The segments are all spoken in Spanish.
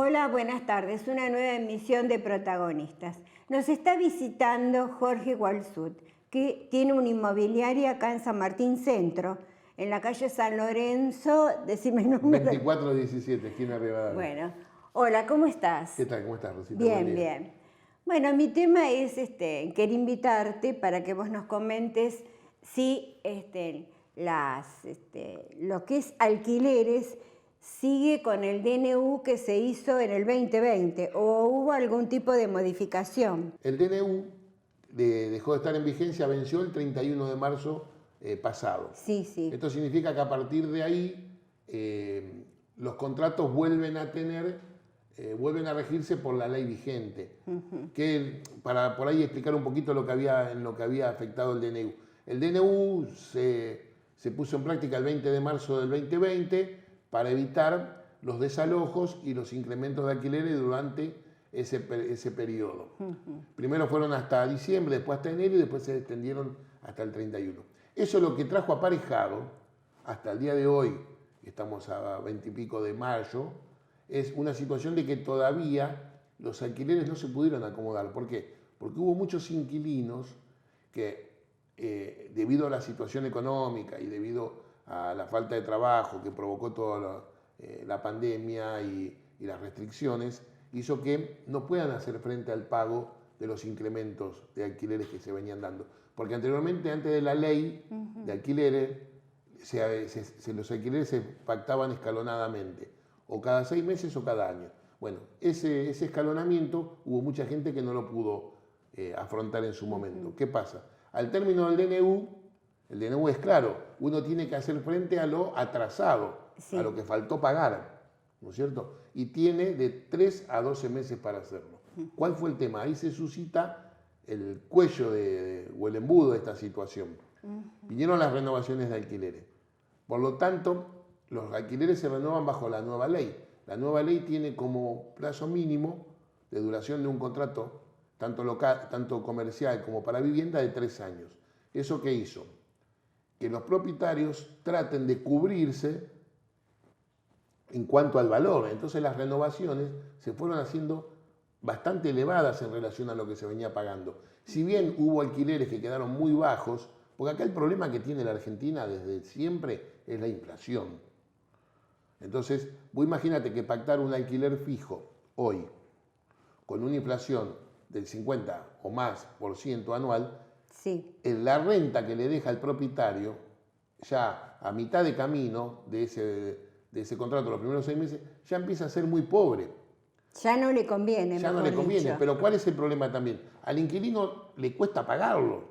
Hola, buenas tardes. Una nueva emisión de Protagonistas. Nos está visitando Jorge Walsud, que tiene una inmobiliaria acá en San Martín Centro, en la calle San Lorenzo, decime el número. 2417, esquina Rivadavia. Bueno, hola, ¿cómo estás? ¿Qué tal? ¿Cómo estás, Rosita? Bien, bien. Bueno, mi tema es, quería invitarte para que vos nos comentes si lo que es alquileres sigue con el DNU que se hizo en el 2020 o hubo algún tipo de modificación. El DNU dejó de estar en vigencia, venció el 31 de marzo pasado. Sí, sí. Esto significa que a partir de ahí los contratos vuelven a regirse por la ley vigente. Que para por ahí explicar un poquito lo que había afectado el DNU. El DNU se puso en práctica el 20 de marzo del 2020 para evitar los desalojos y los incrementos de alquileres durante ese periodo. Primero fueron hasta diciembre, después hasta enero y después se extendieron hasta el 31. Eso es lo que trajo aparejado hasta el día de hoy, estamos a 20 y pico de mayo, es una situación de que todavía los alquileres no se pudieron acomodar. ¿Por qué? Porque hubo muchos inquilinos que debido a la situación económica y debido a la falta de trabajo que provocó toda la pandemia y las restricciones, hizo que no puedan hacer frente al pago de los incrementos de alquileres que se venían dando. Porque anteriormente, antes de la ley de alquileres, los alquileres se pactaban escalonadamente, o cada 6 meses o cada año. Bueno, ese escalonamiento hubo mucha gente que no lo pudo afrontar en su momento. ¿Qué pasa? Al término del DNU, el DNU es claro, uno tiene que hacer frente a lo atrasado, sí, a lo que faltó pagar, ¿no es cierto? Y tiene de 3 a 12 meses para hacerlo. ¿Cuál fue el tema? Ahí se suscita el cuello o el embudo de esta situación. Vinieron las renovaciones de alquileres. Por lo tanto, los alquileres se renuevan bajo la nueva ley. La nueva ley tiene como plazo mínimo de duración de un contrato, tanto local, tanto comercial como para vivienda, de 3 años. ¿Eso qué hizo? Que los propietarios traten de cubrirse en cuanto al valor. Entonces las renovaciones se fueron haciendo bastante elevadas en relación a lo que se venía pagando. Si bien hubo alquileres que quedaron muy bajos, porque acá el problema que tiene la Argentina desde siempre es la inflación. Entonces, vos imagínate que pactar un alquiler fijo hoy, con una inflación del 50 o más por ciento anual, sí, la renta que le deja el propietario, ya a mitad de camino de ese contrato, los primeros 6 meses, ya empieza a ser muy pobre. Ya no le conviene. Ya no le conviene, pero ¿cuál es el problema también? Al inquilino le cuesta pagarlo,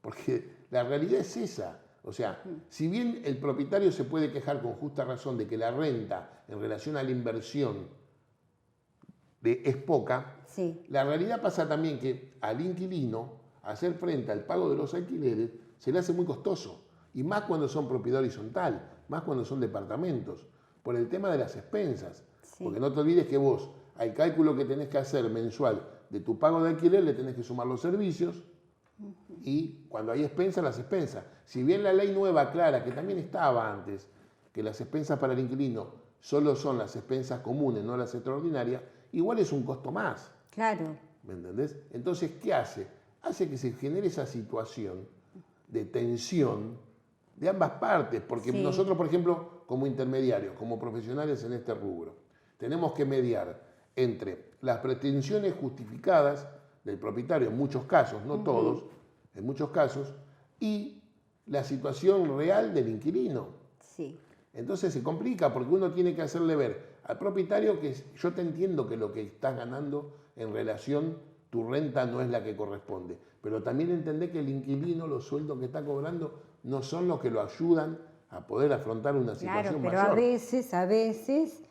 porque la realidad es esa. O sea, si bien el propietario se puede quejar con justa razón de que la renta en relación a la inversión es poca, sí, la realidad pasa también que al inquilino hacer frente al pago de los alquileres se le hace muy costoso, y más cuando son propiedad horizontal, más cuando son departamentos, por el tema de las expensas. Sí. Porque no te olvides que vos, al cálculo que tenés que hacer mensual de tu pago de alquiler, le tenés que sumar los servicios, y cuando hay expensas, las expensas. Si bien la ley nueva aclara, que también estaba antes, que las expensas para el inquilino solo son las expensas comunes, no las extraordinarias, igual es un costo más. Claro. ¿Me entendés? Entonces, ¿qué hace? Hace que se genere esa situación de tensión de ambas partes, porque sí, nosotros, por ejemplo, como intermediarios, como profesionales en este rubro, tenemos que mediar entre las pretensiones justificadas del propietario, en muchos casos, no todos, en muchos casos, y la situación real del inquilino. Sí. Entonces se complica porque uno tiene que hacerle ver al propietario que yo te entiendo que lo que estás ganando en relación, tu renta no es la que corresponde, pero también entendé que el inquilino, los sueldos que está cobrando, no son los que lo ayudan a poder afrontar una situación mayor. Claro, pero a veces,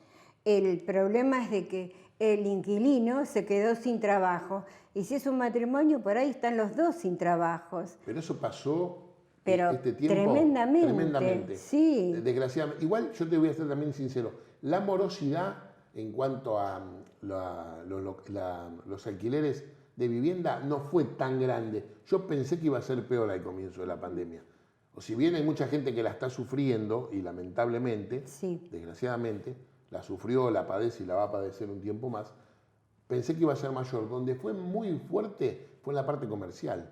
el problema es de que el inquilino se quedó sin trabajo. Y si es un matrimonio, por ahí están los dos sin trabajos. Pero eso pasó este tiempo tremendamente. Sí. Desgraciadamente. Igual yo te voy a ser también sincero. La morosidad en cuanto a los alquileres de vivienda no fue tan grande. Yo pensé que iba a ser peor al comienzo de la pandemia. O si bien hay mucha gente que la está sufriendo, y lamentablemente, sí, desgraciadamente, la sufrió, la padece y la va a padecer un tiempo más, pensé que iba a ser mayor. Donde fue muy fuerte fue en la parte comercial.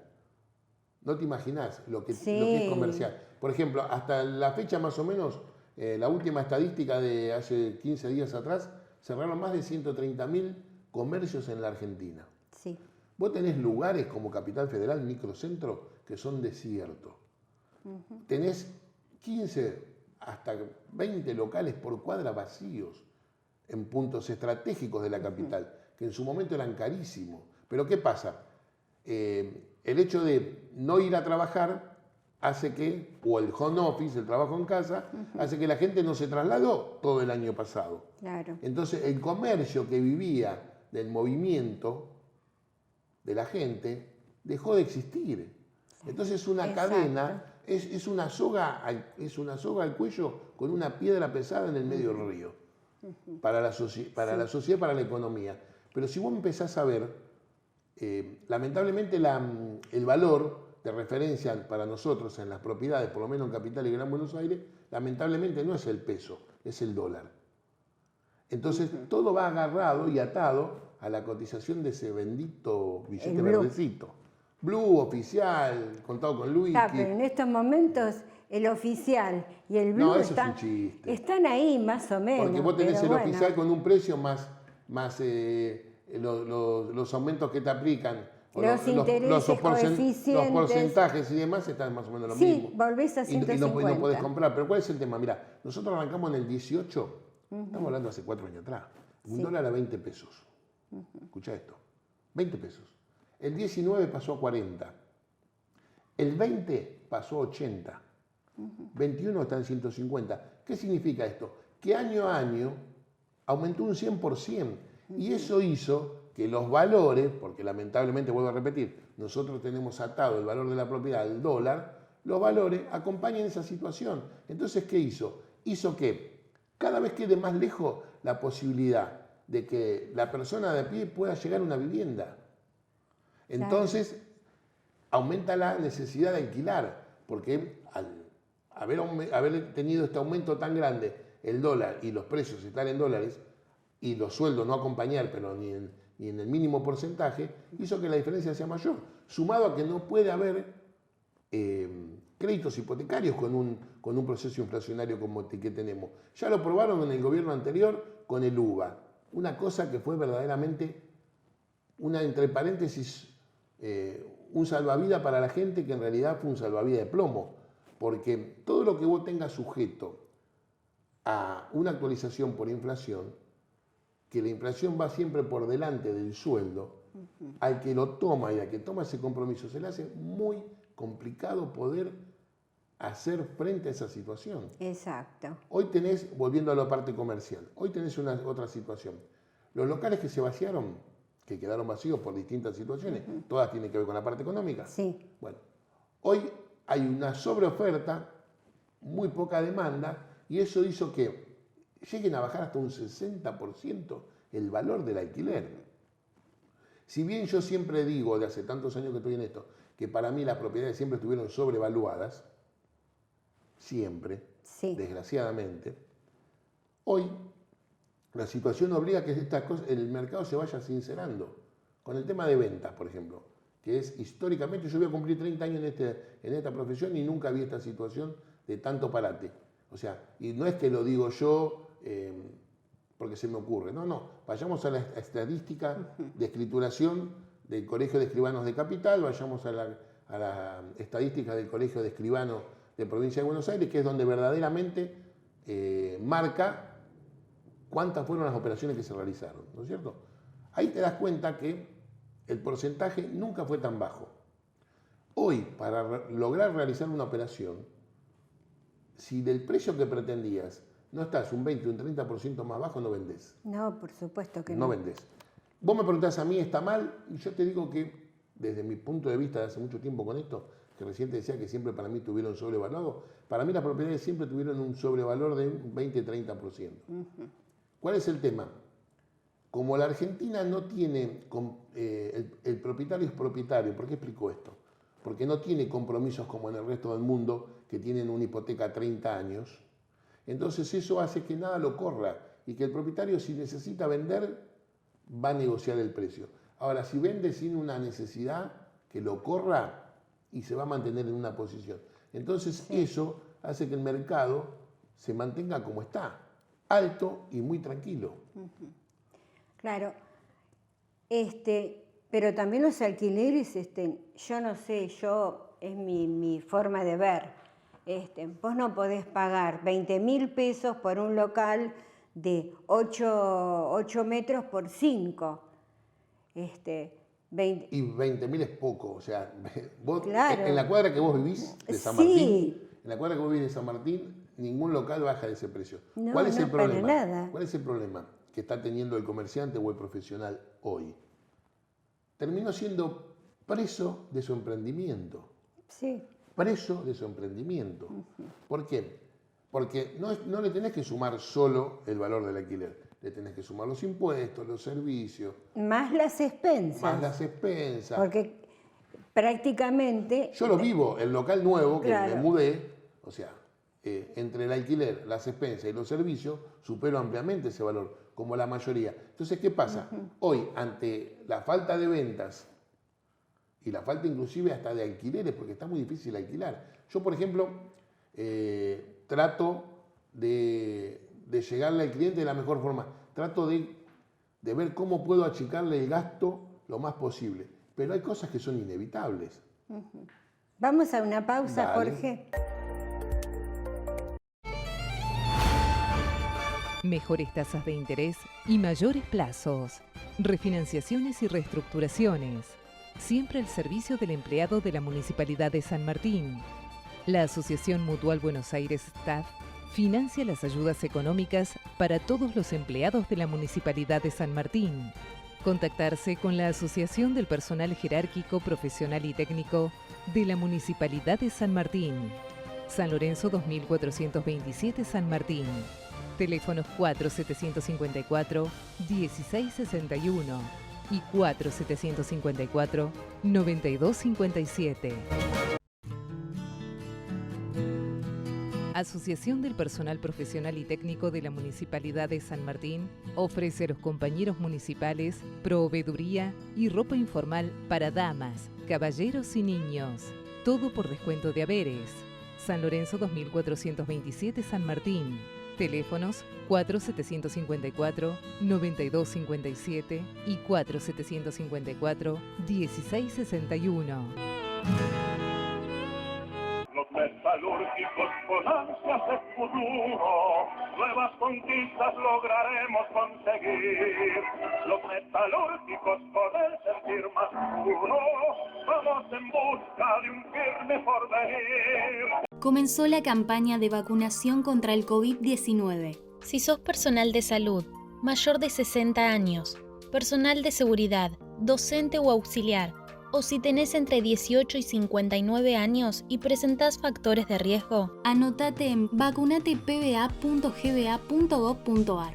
No te imaginás lo que es comercial. Por ejemplo, hasta la fecha más o menos, la última estadística de hace 15 días atrás, cerraron más de 130.000 comercios en la Argentina. Sí. Vos tenés lugares como Capital Federal, microcentro, que son desiertos. Tenés 15 hasta 20 locales por cuadra vacíos en puntos estratégicos de la capital, que en su momento eran carísimos. Pero ¿qué pasa? El hecho de no ir a trabajar hace que, o el home office, el trabajo en casa, hace que la gente no se trasladó todo el año pasado. Claro. Entonces el comercio que vivía del movimiento de la gente dejó de existir. Entonces una Exacto. cadena es una soga al cuello con una piedra pesada en el medio del río para la sociedad, para la economía. Pero si vos empezás a ver, lamentablemente el valor de referencia para nosotros en las propiedades, por lo menos en Capital y Gran Buenos Aires, lamentablemente no es el peso, es el dólar. Entonces todo va agarrado y atado a la cotización de ese bendito billete verdecito. Blue, oficial, contado con Luigi. Pero en estos momentos el oficial y el Blue eso es un chiste. están ahí más o menos. Porque vos tenés pero el oficial con un precio más los aumentos que te aplican, los intereses, los coeficientes. porcentajes y demás están más o menos lo mismo. Sí, volvés a 150. Y no podés comprar. Pero ¿cuál es el tema? Mirá, nosotros arrancamos en el 18, estamos hablando hace 4 años atrás. Un dólar a 20 pesos. Escuchá esto, 20 pesos. El 19 pasó a 40. El 20 pasó a 80. 21 está en 150. ¿Qué significa esto? Que año a año aumentó un 100%. Y eso hizo que los valores, porque lamentablemente vuelvo a repetir, nosotros tenemos atado el valor de la propiedad al dólar, los valores acompañan esa situación. Entonces, ¿qué hizo? Hizo que cada vez quede más lejos la posibilidad de que la persona de a pie pueda llegar a una vivienda. Entonces, aumenta la necesidad de alquilar, porque al haber tenido este aumento tan grande, el dólar y los precios están en dólares, y los sueldos no acompañar, pero ni en el mínimo porcentaje, hizo que la diferencia sea mayor. Sumado a que no puede haber créditos hipotecarios con un proceso inflacionario como el que tenemos. Ya lo probaron en el gobierno anterior con el UVA. Una cosa que fue verdaderamente entre paréntesis, un salvavidas para la gente que en realidad fue un salvavidas de plomo. Porque todo lo que vos tengas sujeto a una actualización por inflación, que la inflación va siempre por delante del sueldo, al que lo toma y al que toma ese compromiso, se le hace muy complicado poder hacer frente a esa situación. Exacto. Hoy tenés, volviendo a la parte comercial, hoy tenés otra situación. Los locales que se vaciaron, que quedaron vacíos por distintas situaciones, todas tienen que ver con la parte económica. Sí. Bueno, hoy hay una sobreoferta, muy poca demanda, y eso hizo que lleguen a bajar hasta un 60% el valor del alquiler. Si bien yo siempre digo, de hace tantos años que estoy en esto, que para mí las propiedades siempre estuvieron sobrevaluadas, siempre, desgraciadamente, hoy la situación obliga a que el mercado se vaya sincerando. Con el tema de ventas, por ejemplo, que es históricamente, yo voy a cumplir 30 años en esta profesión y nunca vi esta situación de tanto parate. O sea, y no es que lo digo yo porque se me ocurre, no, vayamos a la estadística de escrituración del Colegio de Escribanos de Capital, vayamos a la estadística del Colegio de Escribanos de Provincia de Buenos Aires, que es donde verdaderamente marca cuántas fueron las operaciones que se realizaron, ¿no es cierto? Ahí te das cuenta que el porcentaje nunca fue tan bajo. Hoy, para lograr realizar una operación, si del precio que pretendías no estás un 20 o un 30% más bajo, no vendés. No, por supuesto que no. No vendés. Vos me preguntás a mí, ¿está mal? Y yo te digo que, desde mi punto de vista de hace mucho tiempo con esto, que recién te decía que siempre para mí tuvieron sobrevalorado, para mí las propiedades siempre tuvieron un sobrevalor de un 20-30%. ¿Cuál es el tema? Como la Argentina no tiene, el propietario es propietario, ¿por qué explico esto? Porque no tiene compromisos como en el resto del mundo, que tienen una hipoteca a 30 años. Entonces eso hace que nada lo corra y que el propietario, si necesita vender, va a negociar el precio. Ahora, si vende sin una necesidad, que lo corra y se va a mantener en una posición. Entonces eso hace que el mercado se mantenga como está, alto y muy tranquilo. Claro. Pero también los alquileres, yo no sé, es mi forma de ver. Vos no podés pagar 20.000 pesos por un local de 8 metros por 5. Y 20.000 es poco, o sea, vos, Claro. en la cuadra que vos vivís de San Martín, en la cuadra que vos vivís de San Martín, ningún local baja de ese precio. No, ¿Cuál es el problema? para nada. ¿Cuál es el problema que está teniendo el comerciante o el profesional hoy? Terminó siendo preso de su emprendimiento. Sí. Preso de su emprendimiento. ¿Por qué? Porque no le tenés que sumar solo el valor del alquiler, le tenés que sumar los impuestos, los servicios. Más las expensas. Más las expensas. Porque prácticamente... Yo lo vivo, el local nuevo que Claro. me mudé, o sea, entre el alquiler, las expensas y los servicios, supero ampliamente ese valor, como la mayoría. Entonces, ¿qué pasa? Hoy, ante la falta de ventas y la falta inclusive hasta de alquileres, porque está muy difícil alquilar. Yo, por ejemplo, trato de llegarle al cliente de la mejor forma. Trato de ver cómo puedo achicarle el gasto lo más posible. Pero hay cosas que son inevitables. Vamos a una pausa, Dale. Jorge. Mejores tasas de interés y mayores plazos. Refinanciaciones y reestructuraciones. Siempre al servicio del empleado de la Municipalidad de San Martín. La Asociación Mutual Buenos Aires Staff financia las ayudas económicas para todos los empleados de la Municipalidad de San Martín. Contactarse con la Asociación del Personal Jerárquico, Profesional y Técnico de la Municipalidad de San Martín. San Lorenzo 2427 San Martín. Teléfonos 4754-1661 y 4754-9257. Asociación del Personal Profesional y Técnico de la Municipalidad de San Martín ofrece a los compañeros municipales proveeduría y ropa informal para damas, caballeros y niños. Todo por descuento de haberes. San Lorenzo 2427 San Martín. Teléfonos 4754-9257 y 4754-1661. Los metalúrgicos con ansias de futuro, nuevas conquistas lograremos conseguir. Los metalúrgicos con el sentir más puro, vamos en busca de un firme porvenir. Comenzó la campaña de vacunación contra el COVID-19. Si sos personal de salud, mayor de 60 años, personal de seguridad, docente o auxiliar, o si tenés entre 18 y 59 años y presentás factores de riesgo, Anotate en vacunatepba.gba.gov.ar.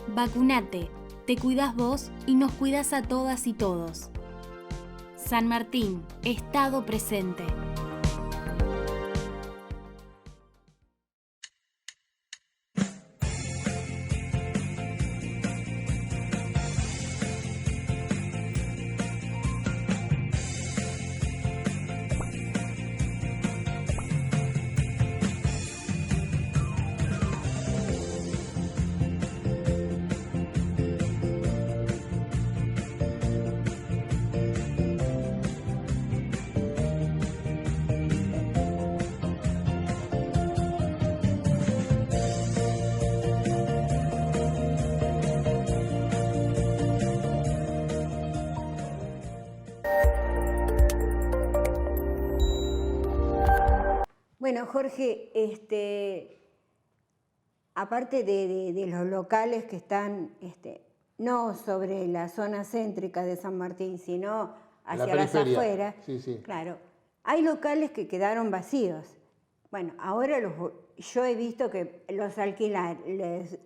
Vacunate, te cuidas vos y nos cuidas a todas y todos. San Martín, Estado presente. Bueno, Jorge, aparte de los locales que están no sobre la zona céntrica de San Martín, sino hacia las afueras, Sí. claro, hay locales que quedaron vacíos. Bueno, ahora yo he visto que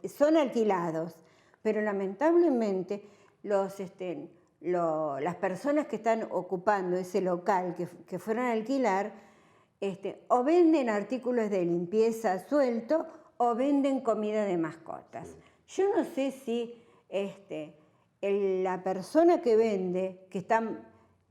son alquilados, pero lamentablemente las personas que están ocupando ese local que fueron a alquilar, o venden artículos de limpieza suelto o venden comida de mascotas. Yo no sé si la persona que vende,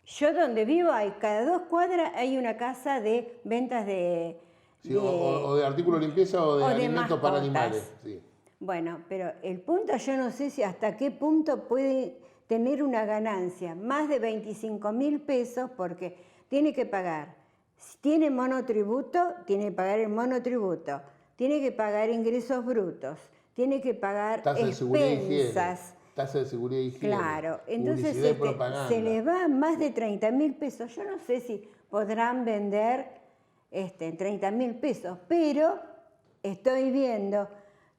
yo donde vivo cada 2 cuadras hay una casa de ventas de... Sí, o de artículos de limpieza o de alimentos para mascotas. animales. Sí. Bueno, pero el punto yo no sé si hasta qué punto puede tener una ganancia, más de 25.000 pesos, porque tiene que pagar. Si tiene monotributo, tiene que pagar el monotributo, tiene que pagar ingresos brutos, tiene que pagar Tasa de seguridad e higiene. expensas. Tasa de seguridad y higiene. Claro, entonces publicidad y propaganda. se le va más de 30.000 pesos. Yo no sé si podrán vender en 30.000 pesos, pero estoy viendo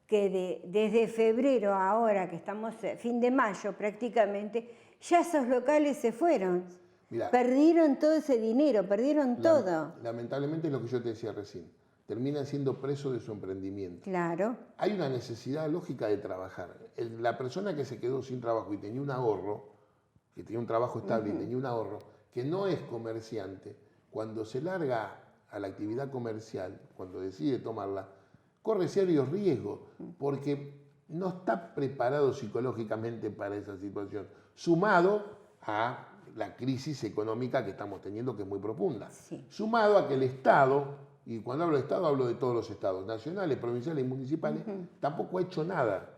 que desde febrero a ahora, que estamos fin de mayo prácticamente, ya esos locales se fueron. Mirá, perdieron todo ese dinero, perdieron todo. Lamentablemente es lo que yo te decía recién. Terminan siendo presos de su emprendimiento. Claro. Hay una necesidad lógica de trabajar. La persona que se quedó sin trabajo y tenía un ahorro, que tenía un trabajo estable y tenía un ahorro, que no es comerciante, cuando se larga a la actividad comercial, cuando decide tomarla, corre serios riesgos, porque no está preparado psicológicamente para esa situación, sumado a la crisis económica que estamos teniendo, que es muy profunda. Sí. Sumado a que el Estado, y cuando hablo de Estado hablo de todos los estados, nacionales, provinciales y municipales, tampoco ha hecho nada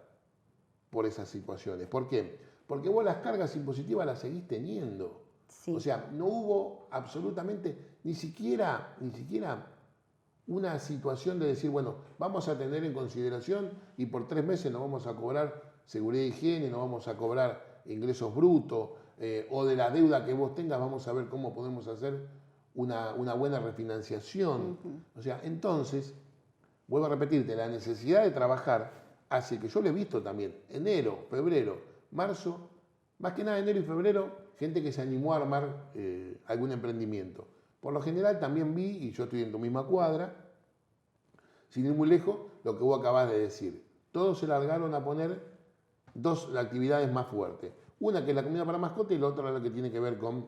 por esas situaciones. ¿Por qué? Porque vos las cargas impositivas las seguís teniendo. Sí. O sea, no hubo absolutamente ni siquiera una situación de decir, bueno, vamos a tener en consideración y por 3 meses no vamos a cobrar seguridad e higiene, no vamos a cobrar ingresos brutos, o de la deuda que vos tengas, vamos a ver cómo podemos hacer una buena refinanciación. O sea, entonces, vuelvo a repetirte, la necesidad de trabajar hace que yo lo he visto también, enero, febrero, marzo, más que nada enero y febrero, gente que se animó a armar algún emprendimiento. Por lo general también vi, y yo estoy en tu misma cuadra, sin ir muy lejos, lo que vos acabás de decir. Todos se largaron a poner 2 actividades más fuertes. Una que es la comida para mascota y la otra la que tiene que ver con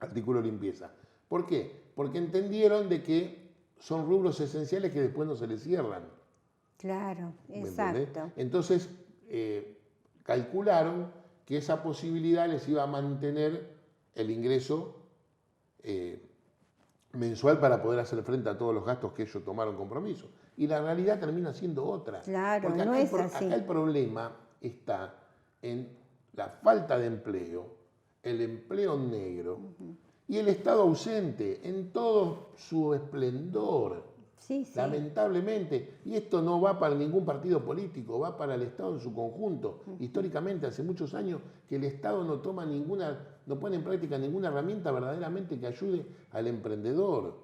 artículos de limpieza. ¿Por qué? Porque entendieron de que son rubros esenciales que después no se les cierran. Claro, ¿Me exacto. entendés? Entonces, calcularon que esa posibilidad les iba a mantener el ingreso mensual para poder hacer frente a todos los gastos que ellos tomaron compromiso. Y la realidad termina siendo otra. Claro, porque no es así. acá el problema está en la falta de empleo, el empleo negro y el Estado ausente en todo su esplendor. Sí, sí. Lamentablemente, y esto no va para ningún partido político, va para el Estado en su conjunto. Históricamente, hace muchos años que el Estado no pone en práctica ninguna herramienta verdaderamente que ayude al emprendedor.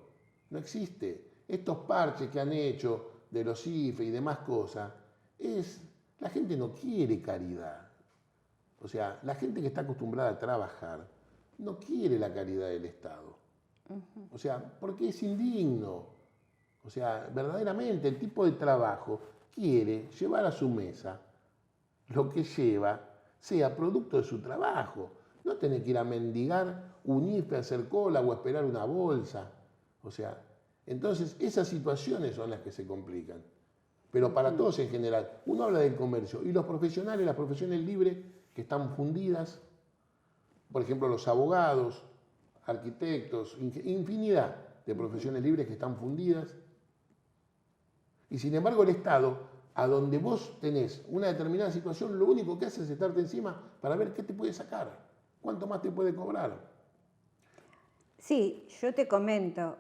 No existe. Estos parches que han hecho de los IFE y demás cosas, la gente no quiere caridad. O sea, la gente que está acostumbrada a trabajar no quiere la caridad del Estado. O sea, porque es indigno. O sea, verdaderamente el tipo de trabajo quiere llevar a su mesa lo que lleva sea producto de su trabajo. No tener que ir a mendigar un IFE, hacer cola o esperar una bolsa. O sea, entonces esas situaciones son las que se complican. Pero para todos en general, uno habla del comercio y los profesionales, las profesiones libres que están fundidas, por ejemplo los abogados, arquitectos, infinidad de profesiones libres que están fundidas. Y sin embargo el Estado, a donde vos tenés una determinada situación, lo único que hace es estarte encima para ver qué te puede sacar, cuánto más te puede cobrar. Sí, yo te comento,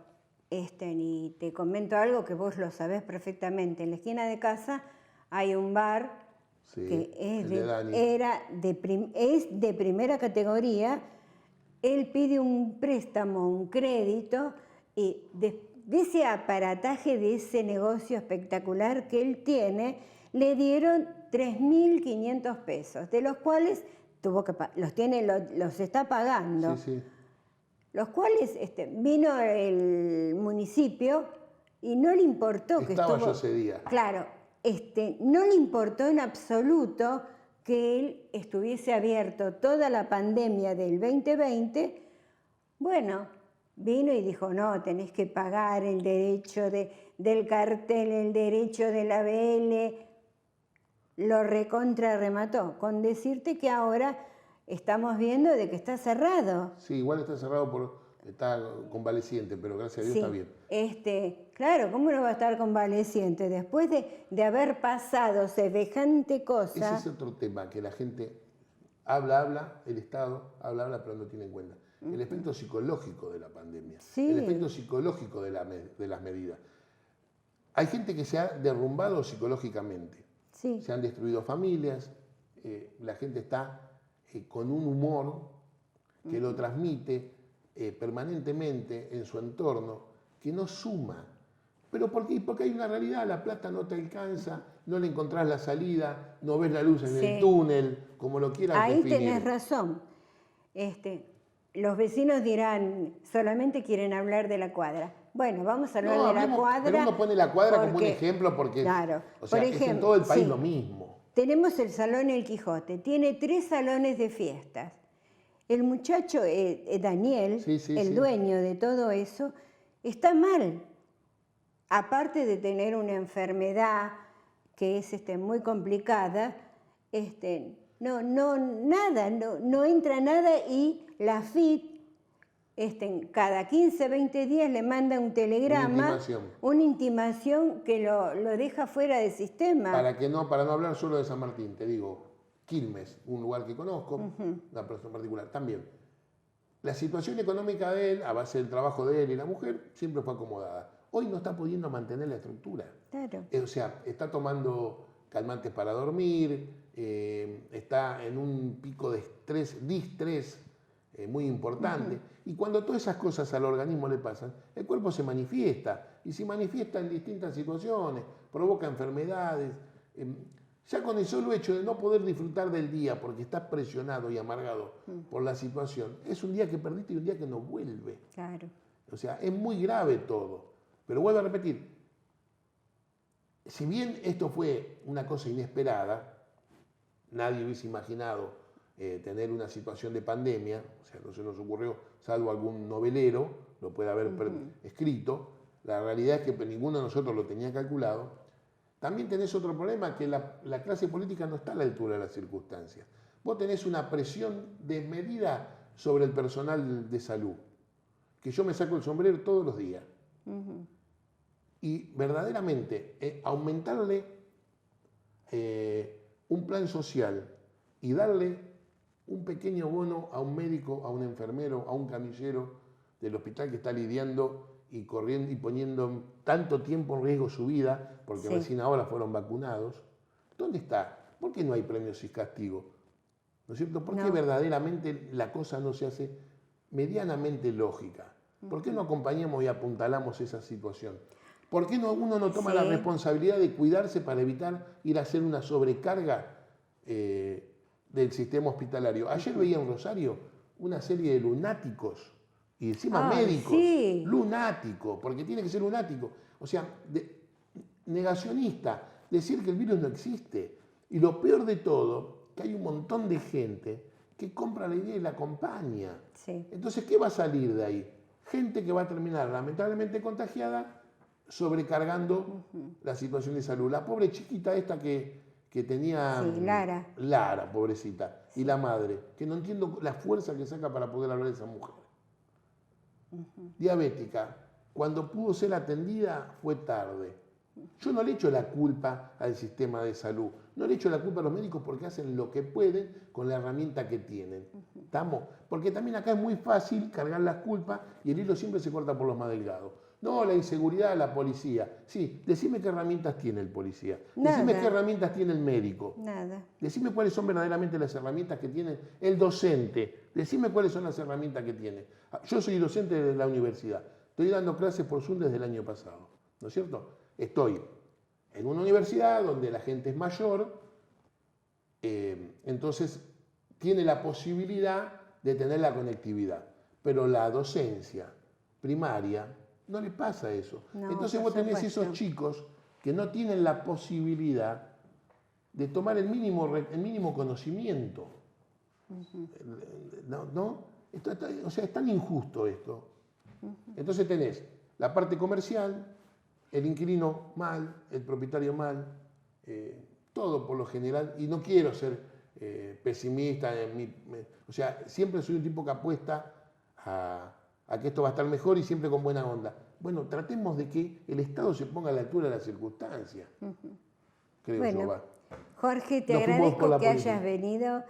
y te comento algo que vos lo sabés perfectamente. En la esquina de casa hay un bar que es de primera categoría. Él pide un préstamo, un crédito, y de ese aparataje, de ese negocio espectacular que él tiene, le dieron 3.500 pesos, de los cuales los está pagando. Sí, sí. Los cuales vino el municipio y no le importó que Estaba estuvo... yo ese día. Claro, no le importó en absoluto que él estuviese abierto toda la pandemia del 2020. Bueno, vino y dijo, no, tenés que pagar el derecho del cartel, el derecho de la BL. lo recontra remató, con decirte que ahora estamos viendo de que está cerrado. Sí, igual está cerrado está convaleciente, pero gracias a Dios Sí, está bien. claro, ¿cómo no va a estar convaleciente? Después de haber pasado semejante cosa. Ese es otro tema, que la gente habla, el Estado habla, pero no tiene en cuenta. El efecto psicológico de la pandemia, Sí. el efecto psicológico de las medidas. Hay gente que se ha derrumbado psicológicamente, Sí. se han destruido familias, la gente está con un humor que lo transmite permanentemente en su entorno, que no suma. ¿Pero por qué? Porque hay una realidad, la plata no te alcanza, no le encontrás la salida, no ves la luz en el túnel, como lo quieras Ahí definir. tenés razón. Los vecinos dirán, solamente quieren hablar de la cuadra. Bueno, vamos a hablar de la cuadra. Pero uno pone la cuadra como un ejemplo porque claro, o sea, por es ejemplo, en todo el país sí. lo mismo. Tenemos el Salón El Quijote, tiene 3 salones de fiestas. El muchacho, Daniel, el dueño de todo eso, está mal. Aparte de tener una enfermedad que es muy complicada, no entra nada, y la FIT cada 15, 20 días le manda un telegrama, una intimación que lo deja fuera del sistema. Para no hablar solo de San Martín, te digo, Quilmes, un lugar que conozco, una persona particular, también. La situación económica de él, a base del trabajo de él y la mujer, siempre fue acomodada. Hoy no está pudiendo mantener la estructura. Claro. O sea, está tomando calmantes para dormir, está en un pico de distrés muy importante. Y cuando todas esas cosas al organismo le pasan, el cuerpo se manifiesta. Y se manifiesta en distintas situaciones, provoca enfermedades. Ya con el solo hecho de no poder disfrutar del día porque estás presionado y amargado por la situación, es un día que perdiste y un día que no vuelve. Claro. O sea, es muy grave todo. Pero vuelvo a repetir, si bien esto fue una cosa inesperada, nadie hubiese imaginado tener una situación de pandemia, o sea, no se nos ocurrió, salvo algún novelero, lo puede haber escrito, la realidad es que ninguno de nosotros lo tenía calculado. También tenés otro problema, que la clase política no está a la altura de las circunstancias. Vos tenés una presión desmedida sobre el personal de salud, que yo me saco el sombrero todos los días. Y verdaderamente aumentarle un plan social y darle un pequeño bono a un médico, a un enfermero, a un camillero del hospital que está lidiando y corriendo y poniendo tanto tiempo en riesgo su vida, porque recién ahora fueron vacunados. ¿Dónde está? ¿Por qué no hay premios y castigos? ¿No es cierto? ¿Por qué verdaderamente la cosa no se hace medianamente lógica? ¿Por qué no acompañamos y apuntalamos esa situación? ¿Por qué uno no toma la responsabilidad de cuidarse para evitar ir a hacer una sobrecarga del sistema hospitalario? Ayer veía en Rosario una serie de lunáticos, y encima médicos, lunático, porque tiene que ser lunático. O sea, negacionista, decir que el virus no existe. Y lo peor de todo, que hay un montón de gente que compra la idea y la acompaña. Entonces, ¿qué va a salir de ahí? Gente que va a terminar lamentablemente contagiada, sobrecargando la situación de salud. La pobre chiquita esta que tenía... Lara, pobrecita. Y la madre, que no entiendo la fuerza que saca para poder hablar de esa mujer. Diabética, cuando pudo ser atendida fue tarde. Yo no le echo la culpa al sistema de salud, no le echo la culpa a los médicos porque hacen lo que pueden con la herramienta que tienen. ¿Estamos? Porque también acá es muy fácil cargar las culpas y el hilo siempre se corta por los más delgados. No, la inseguridad de la policía. Sí, decime qué herramientas tiene el policía. Decime qué herramientas tiene el médico. Nada. Decime cuáles son verdaderamente las herramientas que tiene el docente. Decime cuáles son las herramientas que tiene. Yo soy docente de la universidad. Estoy dando clases por Zoom desde el año pasado. ¿No es cierto? Estoy en una universidad donde la gente es mayor, entonces tiene la posibilidad de tener la conectividad. Pero la docencia primaria no le pasa eso. No, entonces vos tenés esos chicos que no tienen la posibilidad de tomar el mínimo conocimiento. ¿No? O sea, es tan injusto esto. Entonces tenés la parte comercial, el inquilino mal, el propietario mal, todo por lo general, y no quiero ser pesimista, o sea, siempre soy un tipo que apuesta a que esto va a estar mejor y siempre con buena onda. Bueno, tratemos de que el Estado se ponga a la altura de las circunstancias. Creo bueno, yo, va. Jorge, te Nos fuimos por agradezco la que política. hayas venido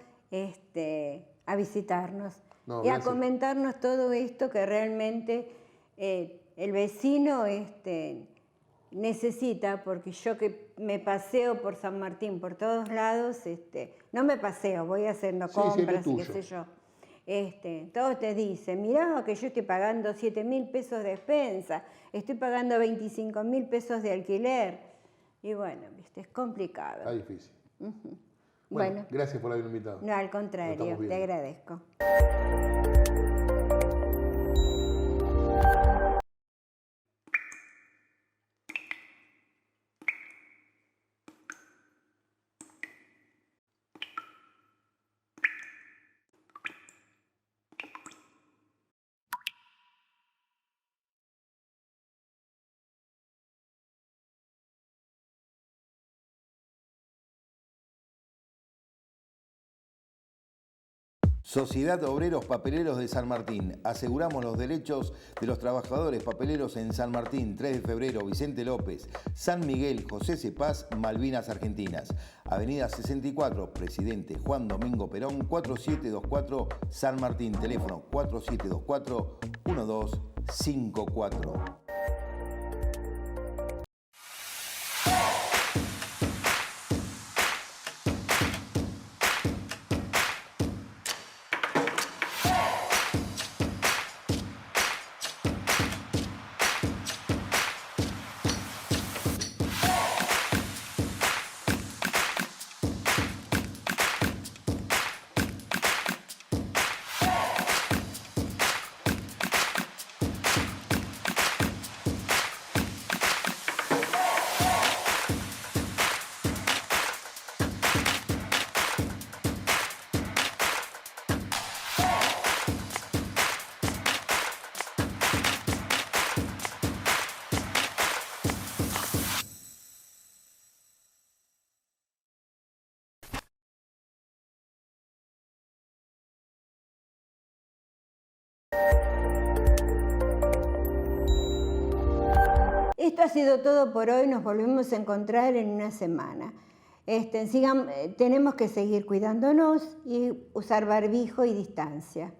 a visitarnos No, y a gracias. comentarnos todo esto que realmente el vecino necesita, porque yo que me paseo por San Martín, por todos lados, no me paseo, voy haciendo Sí, sí, lo compras y qué tuyo. sé yo. Todos te dicen, mirá que yo estoy pagando 7.000 pesos de despensa, estoy pagando 25.000 pesos de alquiler. Y bueno, viste, es complicado. Está difícil. Bueno, gracias por haberme invitado. no, al Nos contrario, estamos te viendo. agradezco. Sociedad Obreros Papeleros de San Martín. Aseguramos los derechos de los trabajadores papeleros en San Martín, 3 de febrero, Vicente López, San Miguel, José Cepaz, Malvinas Argentinas. Avenida 64, Presidente Juan Domingo Perón, 4724, San Martín. Teléfono 4724-1254. Esto ha sido todo por hoy, nos volvemos a encontrar en una semana. Tenemos que seguir cuidándonos y usar barbijo y distancia.